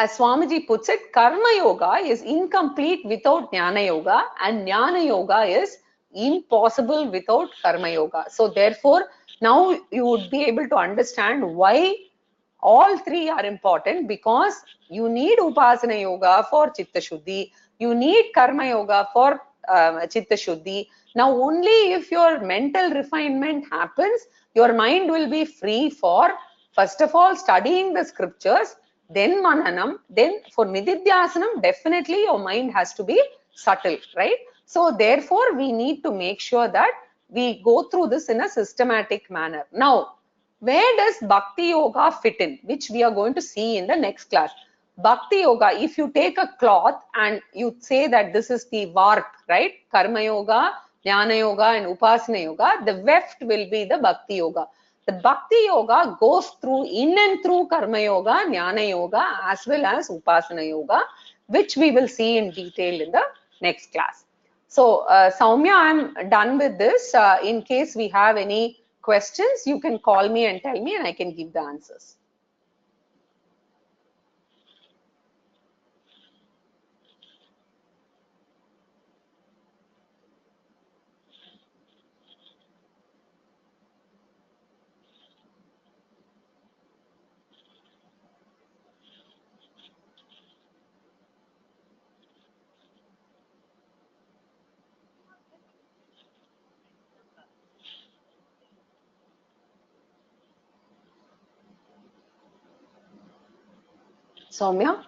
as Swamiji puts it, Karma Yoga is incomplete without Jnana Yoga, and Jnana Yoga is impossible without Karma Yoga. So therefore, now you would be able to understand why all 3 are important, because you need Upasana Yoga for Chitta Shuddhi, you need Karma Yoga for Chitta Shuddhi. Now only if your mental refinement happens, your mind will be free for, first of all, studying the scriptures, then Mananam, then for Nididhyaasanam, definitely your mind has to be subtle, right? So therefore, we need to make sure that we go through this in a systematic manner. Now, where does Bhakti Yoga fit in, which we are going to see in the next class? Bhakti Yoga, if you take a cloth and you say that this is the warp, right? Karma Yoga, Jnana Yoga and Upasana Yoga, the weft will be the Bhakti Yoga. The Bhakti Yoga goes through in and through Karma Yoga, Jnana Yoga, as well as Upasana Yoga, which we will see in detail in the next class. So, Soumya, I'm done with this. In case we have any questions, you can call me and tell me, and I can give the answers. Soumya,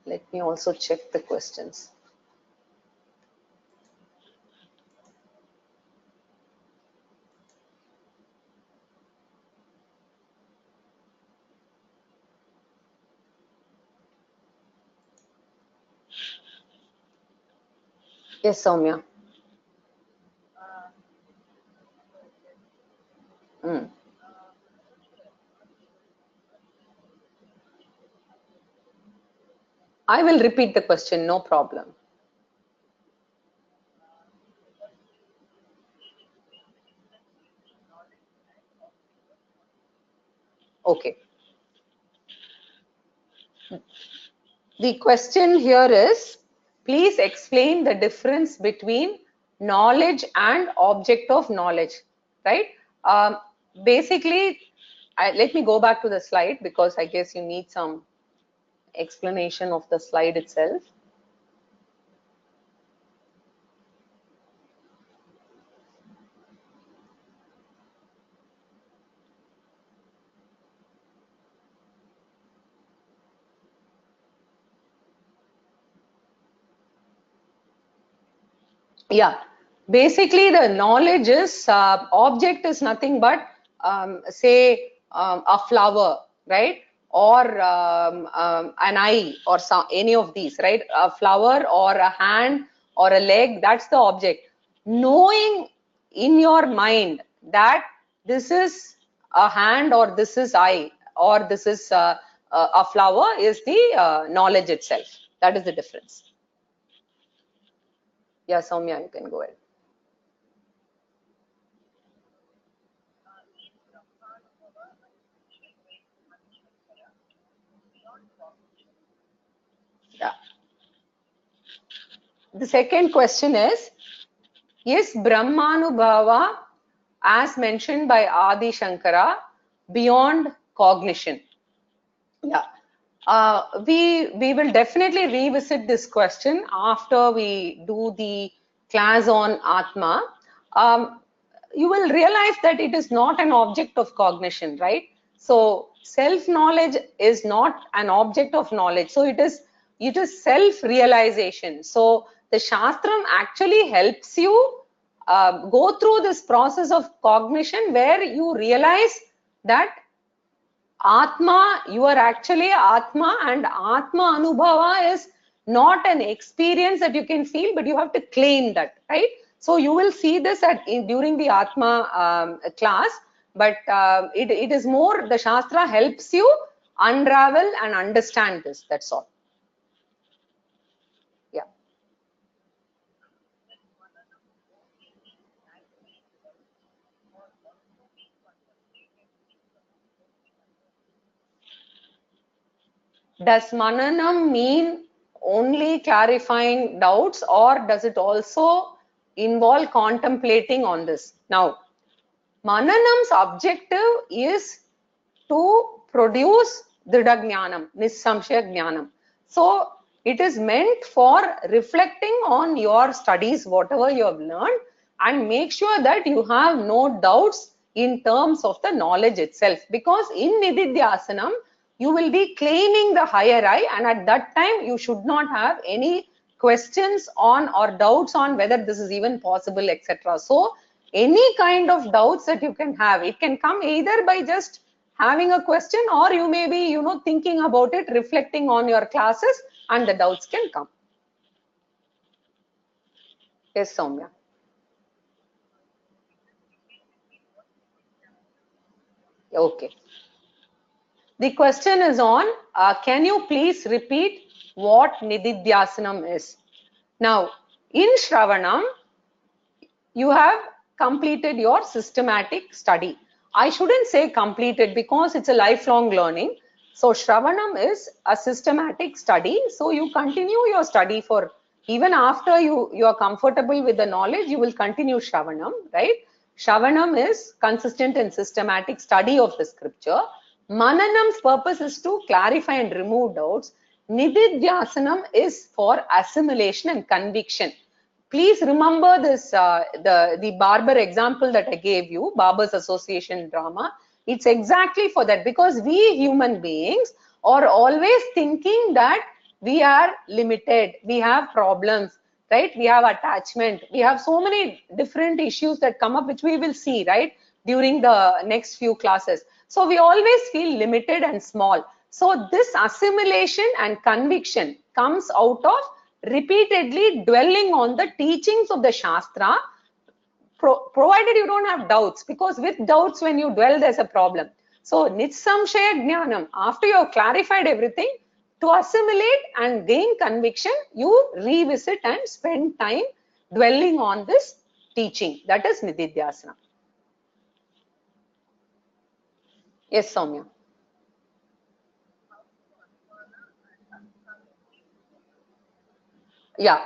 let me also check the questions. Yes, Soumya. I will repeat the question, no problem. Okay. The question here is, please explain the difference between knowledge and object of knowledge, right? Basically, let me go back to the slide because I guess you need some explanation of the slide itself. Yeah, basically the knowledge is, object is nothing but, say, a flower, right? Or an eye, or any of these, right? A flower or a hand or a leg, that's the object. Knowing in your mind that this is a hand, or this is eye, or this is a flower, is the knowledge itself. That is the difference. Yeah, Soumya, you can go ahead. Yeah. The second question is Brahmanubhava, as mentioned by Adi Shankara, beyond cognition? Yeah. We will definitely revisit this question after we do the class on Atma. You will realize that it is not an object of cognition, right? So self-knowledge is not an object of knowledge. So it is self-realization. So the Shastram actually helps you go through this process of cognition, where you realize that Atma, you are actually Atma, and Atma Anubhava is not an experience that you can feel, but you have to claim that, right? So you will see this during the Atma class, but it is more, the Shastra helps you unravel and understand this, that's all. Yeah. Does Mananam mean only clarifying doubts, or does it also involve contemplating on this? Now, Mananam's objective is to produce Dridha Jnanam, Nissamshaya Jnanam. So, it is meant for reflecting on your studies, whatever you have learned, and make sure that you have no doubts in terms of the knowledge itself. Because in Nididhyaasanam, you will be claiming the higher I, and at that time, you should not have any questions on or doubts on whether this is even possible, etc. So, any kind of doubts that you can have, it can come either by just having a question, or you may be, thinking about it, reflecting on your classes, and the doubts can come. Yes, Soumya. Okay. The question is on, can you please repeat what Nididhyaasanam is? Now, in Shravanam, you have completed your systematic study. I shouldn't say completed because it's a lifelong learning. So Shravanam is a systematic study. So you continue your study for, even after you are comfortable with the knowledge, you will continue Shravanam, right? Shravanam is consistent and systematic study of the scripture. Mananam's purpose is to clarify and remove doubts. Nididhyaasanam is for assimilation and conviction. Please remember this, the barber example that I gave you, Barber's Association drama. It's exactly for that, because we human beings are always thinking that we are limited, we have problems, right? We have attachment, we have so many different issues that come up, which we will see, right, during the next few classes. So we always feel limited and small. So this assimilation and conviction comes out of repeatedly dwelling on the teachings of the Shastra, provided you don't have doubts, because with doubts, when you dwell, there's a problem. So Nitsamshaya Jnanam, after you have clarified everything, to assimilate and gain conviction, you revisit and spend time dwelling on this teaching. That is Nididhyaasanam. Yes, Soumya. Yeah,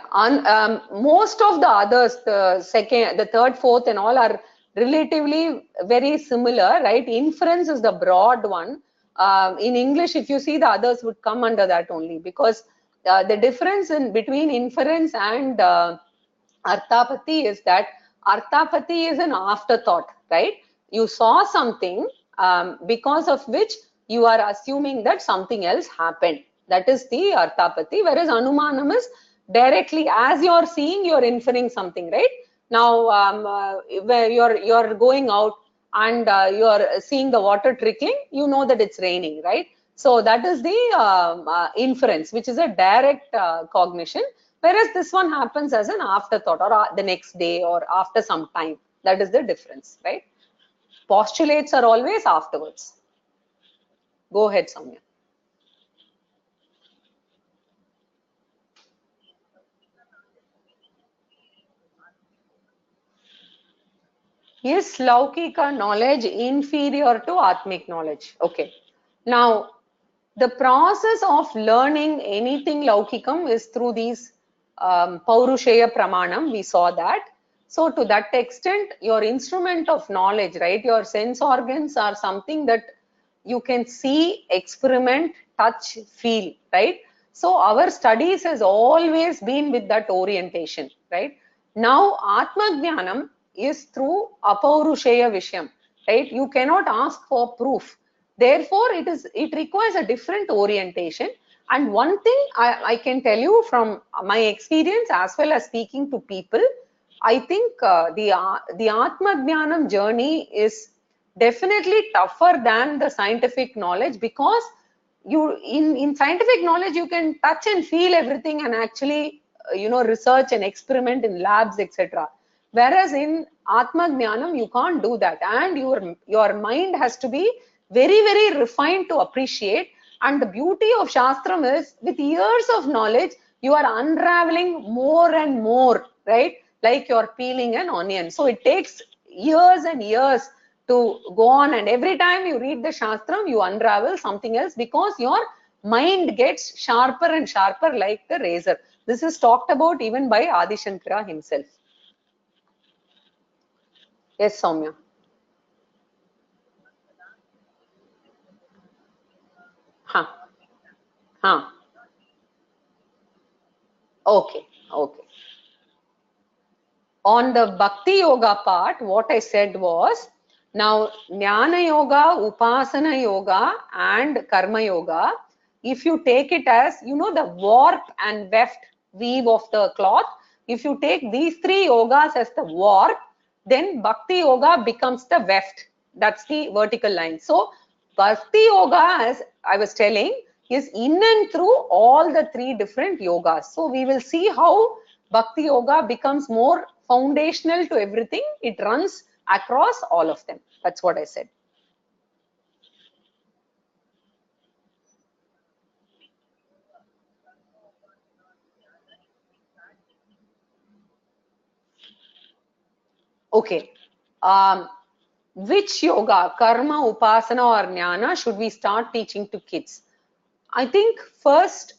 most of the others, the second, the third, fourth and all are relatively very similar, right? Inference is the broad one. In English, if you see, the others would come under that only, because the difference in between inference and Arthapati is that Arthapati is an afterthought, right? You saw something because of which you are assuming that something else happened. That is the Arthapati, whereas Anumanam is directly, as you're seeing, you're inferring something, right? Now, where you're going out and you're seeing the water trickling, you know that it's raining, right? So that is the inference, which is a direct cognition, whereas this one happens as an afterthought, or the next day, or after some time. That is the difference, right? Postulates are always afterwards. Go ahead, Soumya. Is Laukika knowledge inferior to Atmic knowledge? Okay. Now, the process of learning anything Laukikam is through these Paurushaya Pramanam. We saw that. So, to that extent, your instrument of knowledge, right? Your sense organs are something that you can see, experiment, touch, feel, right? So, our studies has always been with that orientation, right? Now, Atma Jnanam is through Apaurushaya Vishyam, right? You cannot ask for proof. Therefore, it requires a different orientation. And one thing I can tell you from my experience, as well as speaking to people, I think the Atma Jnanam journey is definitely tougher than the scientific knowledge, because you in scientific knowledge you can touch and feel everything and actually research and experiment in labs, etc. Whereas in Atma Jnanam you can't do that, and your mind has to be very, very refined to appreciate. And the beauty of Shastram is, with years of knowledge, you are unraveling more and more, right? Like you're peeling an onion. So it takes years and years to go on, and every time you read the Shastram, you unravel something else, because your mind gets sharper and sharper like the razor. This is talked about even by Adi Shankara himself. Yes, Soumya. Huh. Huh. Okay. Okay. On the Bhakti Yoga part, what I said was, now Jnana Yoga, Upasana Yoga and Karma Yoga, if you take it as, the warp and weft weave of the cloth, if you take these three yogas as the warp, then Bhakti Yoga becomes the weft. That's the vertical line. So Bhakti Yoga, as I was telling, is in and through all the three different yogas. So we will see how Bhakti Yoga becomes more foundational to everything. It runs across all of them. That's what I said. Okay. Which yoga, karma, upasana or jnana should we start teaching to kids? I think first,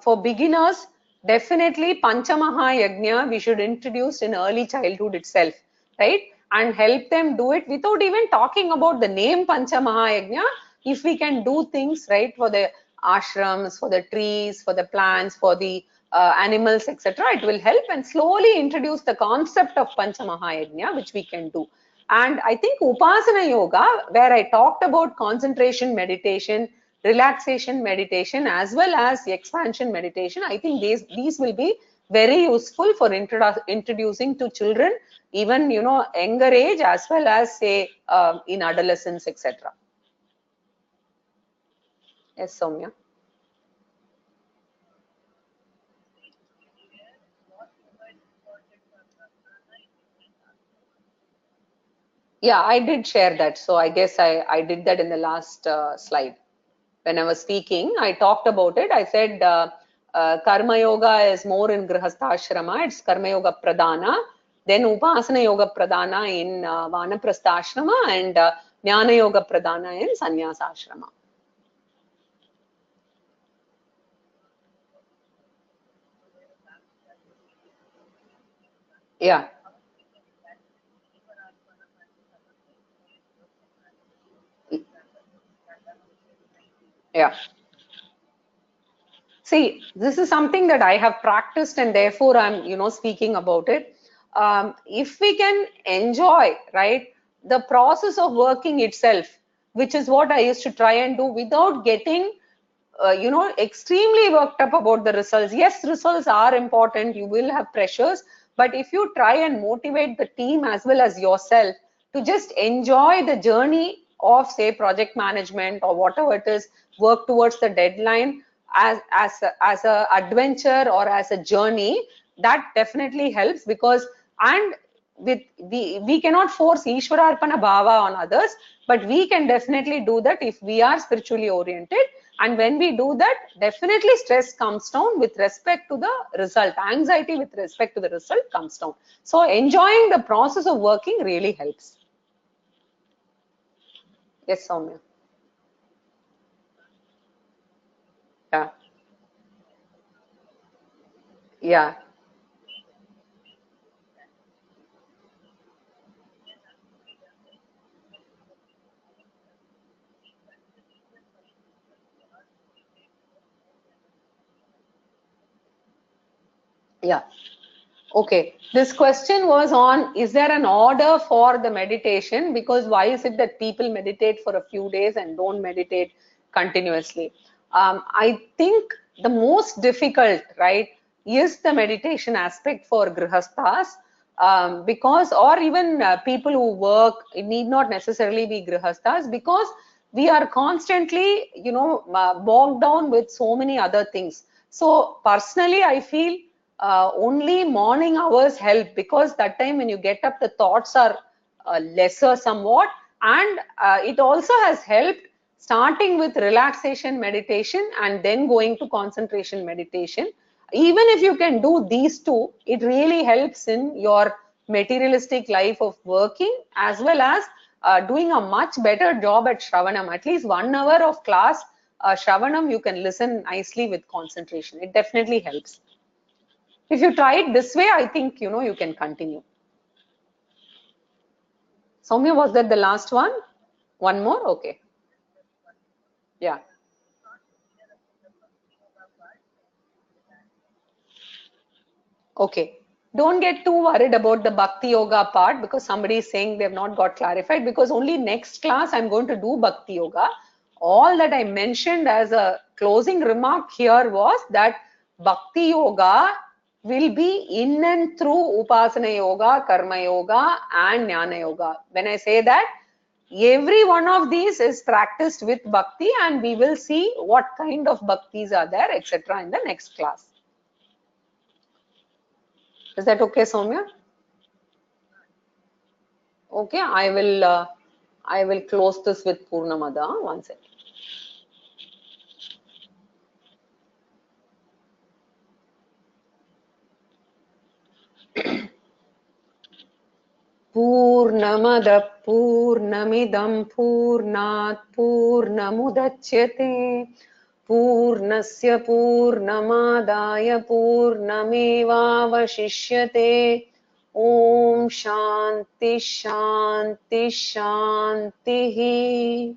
for beginners, definitely Panchamaha Yajna we should introduce in early childhood itself, right? And help them do it without even talking about the name Panchamaha Yajna. If we can do things, right, for the ashrams, for the trees, for the plants, for the animals, etc., it will help, and slowly introduce the concept of Panchamaha Yajna, which we can do. And I think Upasana Yoga, where I talked about concentration meditation, relaxation meditation, as well as expansion meditation, I think these will be very useful for introducing to children, even younger age, as well as say in adolescence, etc. Yes, Soumya. Yeah, I did share that. So I guess I did that in the last slide. When I was speaking, I talked about it. I said Karma Yoga is more in Grihastha it's Karma Yoga Pradhana. Then Upasana Yoga Pradhana in Vanaprastha Ashrama, and Jnana Yoga Pradhana in Sannyasa Ashrama. Yeah. Yeah. See, this is something that I have practiced, and therefore I'm, speaking about it. If we can enjoy, right, the process of working itself, which is what I used to try and do without getting, extremely worked up about the results. Yes, results are important. You will have pressures, but if you try and motivate the team as well as yourself to just enjoy the journey of, say, project management or whatever it is, work towards the deadline as a adventure or as a journey, that definitely helps. Because and with we cannot force Ishwararpana Bhava on others, but we can definitely do that if we are spiritually oriented. And when we do that, definitely stress comes down with respect to the result. Anxiety with respect to the result comes down. So enjoying the process of working really helps. Yes, Soumya. Yeah. Yeah. Yeah. Okay, this question was on, is there an order for the meditation? Because why is it that people meditate for a few days and don't meditate continuously? I think the most difficult, right, is the meditation aspect for grihasthas, because, or even people who work, it need not necessarily be grihasthas, because we are constantly, bogged down with so many other things. So personally, I feel only morning hours help, because that time when you get up, the thoughts are lesser somewhat. And it also has helped starting with relaxation meditation and then going to concentration meditation. Even if you can do these two, it really helps in your materialistic life of working, as well as doing a much better job at Shravanam. At least 1 hour of class Shravanam, you can listen nicely with concentration. It definitely helps. If you try it this way, I think you can continue. Soumya, was that the last one? One more? Okay. Yeah. Okay. Don't get too worried about the Bhakti Yoga part, because somebody is saying they have not got clarified, because only next class I'm going to do Bhakti Yoga. All that I mentioned as a closing remark here was that Bhakti Yoga will be in and through Upasana Yoga, Karma Yoga and Jnana Yoga. When I say that, every one of these is practiced with Bhakti, and we will see what kind of Bhaktis are there, etc. in the next class. Is that okay, Soumya? Okay, I will close this with Purnamada. One second. Purnamada Purnamidam Purnat Purnamudachyate Purnasya Purnamadaya Purnamevavashishyate. Om Shanti Shanti Shanti.